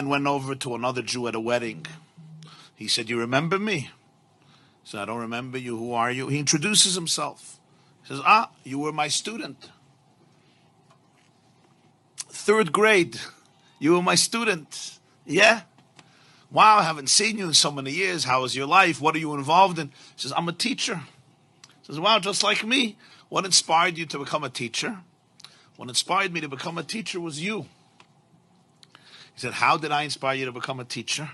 man went over to another Jew at a wedding. He said, "You remember me?" He said, "I don't remember you. Who are you?" He introduces himself. He says, "You were my student. 3rd grade. You were my student." "Yeah. Wow, I haven't seen you in so many years. How is your life? What are you involved in?" He says, "I'm a teacher." He says, "Wow, just like me. What inspired you to become a teacher?" "What inspired me to become a teacher was you." He said, "How did I inspire you to become a teacher?"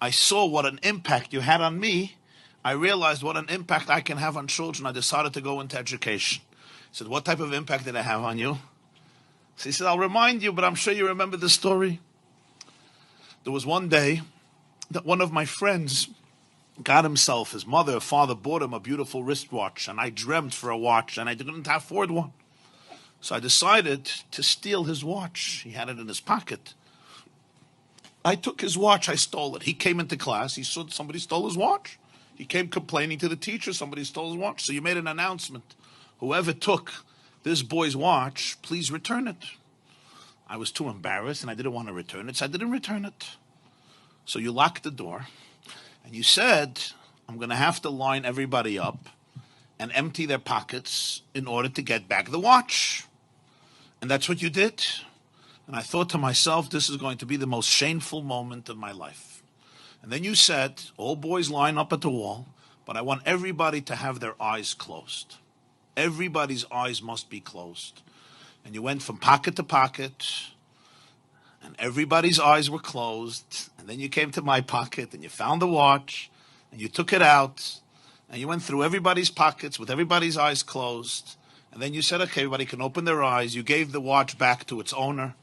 "I saw what an impact you had on me. I realized what an impact I can have on children. I decided to go into education." He said, "What type of impact did I have on you?" So he said, "I'll remind you, but I'm sure you remember the story." There was one day that one of my friends got himself, his mother or father bought him a beautiful wristwatch, and I dreamt for a watch, and I didn't afford one. So I decided to steal his watch. He had it in his pocket. I took his watch, I stole it. He came into class, he saw somebody stole his watch. He came complaining to the teacher, somebody stole his watch. So you made an announcement. Whoever took this boy's watch, please return it. I was too embarrassed and I didn't want to return it, so I didn't return it. So you locked the door and you said, "I'm going to have to line everybody up and empty their pockets in order to get back the watch." And that's what you did. And I thought to myself, this is going to be the most shameful moment of my life. And then you said, "All boys line up at the wall, but I want everybody to have their eyes closed. Everybody's eyes must be closed." And you went from pocket to pocket, and everybody's eyes were closed. And then you came to my pocket, and you found the watch, and you took it out, and you went through everybody's pockets with everybody's eyes closed. And then you said, "Okay, everybody can open their eyes." You gave the watch back to its owner,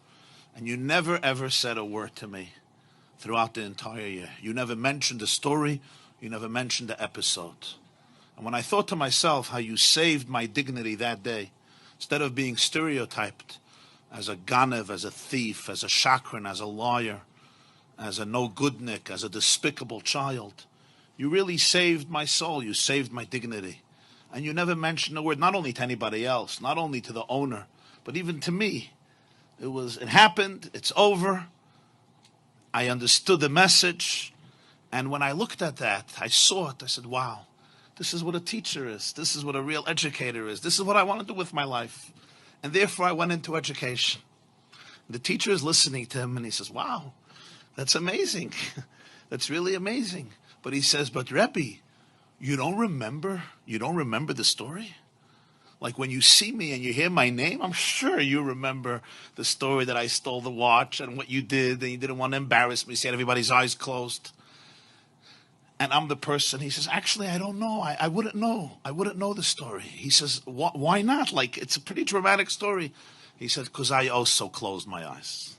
and you never, ever said a word to me throughout the entire year. You never mentioned the story. You never mentioned the episode. And when I thought to myself how you saved my dignity that day, instead of being stereotyped as a ganev, as a thief, as a shakran, as a liar, as a no-goodnik, as a despicable child, you really saved my soul. You saved my dignity. And you never mentioned a word, not only to anybody else, not only to the owner, but even to me. It happened, it's over. I understood the message. And when I looked at that, I saw it. I said, wow, this is what a teacher is. This is what a real educator is. This is what I want to do with my life. And therefore I went into education. The teacher is listening to him and he says, wow, that's amazing. That's really amazing. But he says, but Rebbe, you don't remember the story? Like when you see me and you hear my name, I'm sure you remember the story that I stole the watch and what you did, and you didn't want to embarrass me, so you had everybody's eyes closed. And I'm the person, he says, actually, I don't know. I wouldn't know. I wouldn't know the story. He says, why not? Like, it's a pretty dramatic story. He said, because I also closed my eyes.